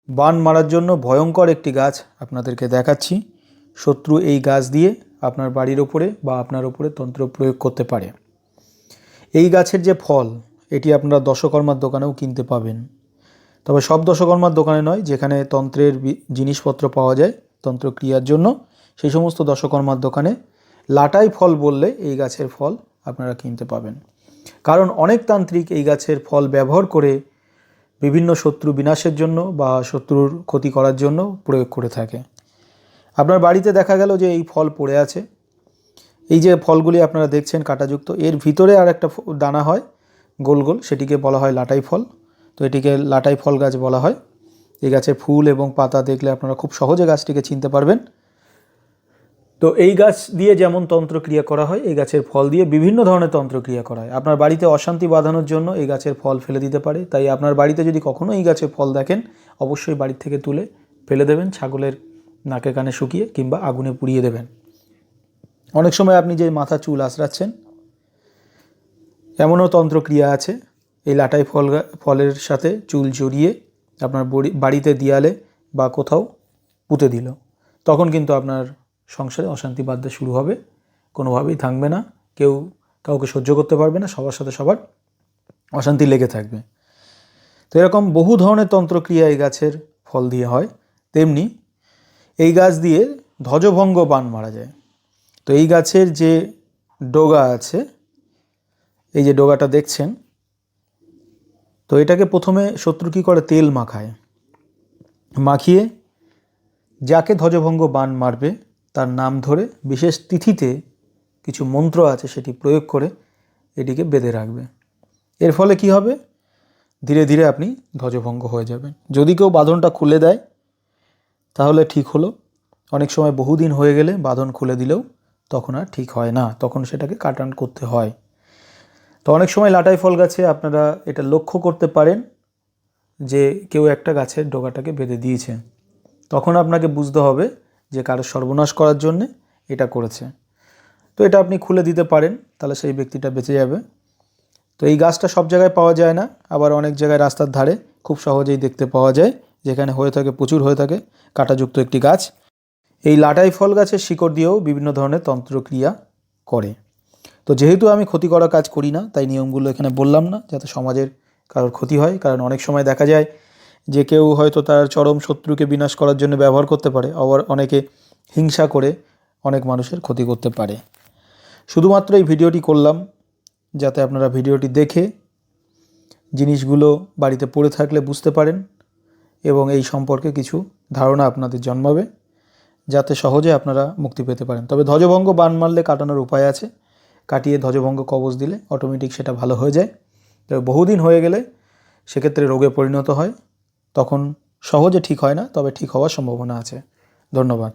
বান মারার জন্য ভয়ঙ্কর একটি গাছ আপনাদেরকে দেখাচ্ছি। শত্রু এই গাছ দিয়ে আপনার বাড়ির ওপরে বা আপনার ওপরে তন্ত্র প্রয়োগ করতে পারে। এই গাছের যে ফল, এটি আপনারা দশকর্মার দোকানেও কিনতে পাবেন। তবে সব দশকর্মার দোকানে নয়, যেখানে তন্ত্রের জিনিসপত্র পাওয়া যায় তন্ত্রক্রিয়ার জন্য, সেই সমস্ত দশকর্মার দোকানে লাটাই ফল বললে এই গাছের ফল আপনারা কিনতে পাবেন। কারণ অনেক তান্ত্রিক এই গাছের ফল ব্যবহার করে বিভিন্ন শত্রু বিনাশের জন্য বা শত্রুর ক্ষতি করার জন্য প্রয়োগ করে থাকে। আপনার বাড়িতে দেখা গেল যে এই ফল পড়ে আছে, এই যে ফলগুলি আপনারা দেখছেন কাঁটাযুক্ত, এর ভিতরে আর একটা দানা হয় গোল গোল, সেটিকে বলা হয় লাটাই ফল। তো এটিকে লাটাই ফল গাছ বলা হয়। এই গাছের ফুল এবং পাতা দেখলে আপনারা খুব সহজে গাছটিকে চিনতে পারবেন। তো এই গাছ দিয়ে যেমন তন্ত্রক্রিয়া করা হয়, এই গাছের ফল দিয়ে বিভিন্ন ধরনের তন্ত্রক্রিয়া করা হয়। আপনার বাড়িতে অশান্তি বাঁধানোর জন্য এই গাছের ফল ফেলে দিতে পারে। তাই আপনার বাড়িতে যদি কখনো এই গাছের ফল দেখেন, অবশ্যই বাড়ির থেকে তুলে ফেলে দেবেন, ছাগলের নাকে কানে শুকিয়ে কিংবা আগুনে পুড়িয়ে দেবেন। অনেক সময় আপনি যে মাথা চুল আঁচড়াচ্ছেন, এমনও তন্ত্রক্রিয়া আছে, এই লাটাই ফলের সাথে চুল জড়িয়ে আপনার বাড়িতে দেয়ালে বা কোথাও পুঁতে দিল, তখন কিন্তু আপনার সংসারে অশান্তি বাঁধতে শুরু হবে, কোনোভাবেই থাকবে না, কেউ কাউকে সহ্য করতে পারবে না, সবার সাথে সবার অশান্তি লেগে থাকবে। তো এরকম বহু ধরনের তন্ত্রক্রিয়া এই গাছের ফল দিয়ে হয়। তেমনি এই গাছ দিয়ে ধ্বজভঙ্গ বান মারা যায়। তো এই গাছের যে ডগা আছে, এই যে ডগাটা দেখছেন, তো এটাকে প্রথমে শত্রু কী করে, তেল মাখায়, মাখিয়ে যাকে ধ্বজভঙ্গ বান মারবে তার নাম ধরে বিশেষ তিথিতে কিছু মন্ত্র আছে সেটি প্রয়োগ করে এটিকে বেঁধে রাখবে। এর ফলে কি হবে, ধীরে ধীরে আপনি ধ্বজভঙ্গ হয়ে যাবেন। যদি কেউ বাঁধনটা খুলে দেয় তাহলে ঠিক হলো, অনেক সময় বহুদিন হয়ে গেলে বাঁধন খুলে দিলেও তখন আর ঠিক হয় না, তখন সেটাকে কাটান করতে হয়। তো অনেক সময় লাটাই ফল গাছে আপনারা এটা লক্ষ্য করতে পারেন যে কেউ একটা গাছের ডগাটাকে বেঁধে দিয়েছে, তখন আপনাকে বুঝতে হবে যে কারো সর্বনাশ করার জন্যে এটা করেছে। তো এটা আপনি খুলে দিতে পারেন, তাহলে সেই ব্যক্তিটা বেঁচে যাবে। তো এই গাছটা সব জায়গায় পাওয়া যায় না, আবার অনেক জায়গায় রাস্তার ধারে খুব সহজেই দেখতে পাওয়া যায়, যেখানে হয়ে থাকে, প্রচুর হয়ে থাকে, কাঁটাযুক্ত একটি গাছ। এই লাটাই ফল গাছের শিকড় দিয়েও বিভিন্ন ধরনের তন্ত্রক্রিয়া করে। তো যেহেতু আমি ক্ষতি করা কাজ করি না, তাই নিয়মগুলো এখানে বললাম না, যাতে সমাজের কারোর ক্ষতি হয়। কারণ অনেক সময় দেখা যায় যে কেউ হয়তো তার চরম শত্রুকে বিনাশ করার জন্য ব্যবহার করতে পারে, আবার অনেকে হিংসা করে অনেক মানুষের ক্ষতি করতে পারে। শুধুমাত্র এই ভিডিওটি করলাম যাতে আপনারা ভিডিওটি দেখে জিনিসগুলো বাড়িতে পড়ে থাকলে বুঝতে পারেন এবং এই সম্পর্কে কিছু ধারণা আপনাদের জন্মাবে, যাতে সহজে আপনারা মুক্তি পেতে পারেন। তবে ধ্বজভঙ্গ বান মারলে কাটানোর উপায় আছে, কাটিয়ে ধ্বজভঙ্গ কবচ দিলে অটোমেটিক সেটা ভালো হয়ে যায়। তবে বহুদিন হয়ে গেলে সেক্ষেত্রে রোগে পরিণত হয়, তখন সহজে ঠিক হয় না, তবে ঠিক হওয়ার সম্ভাবনা আছে। ধন্যবাদ।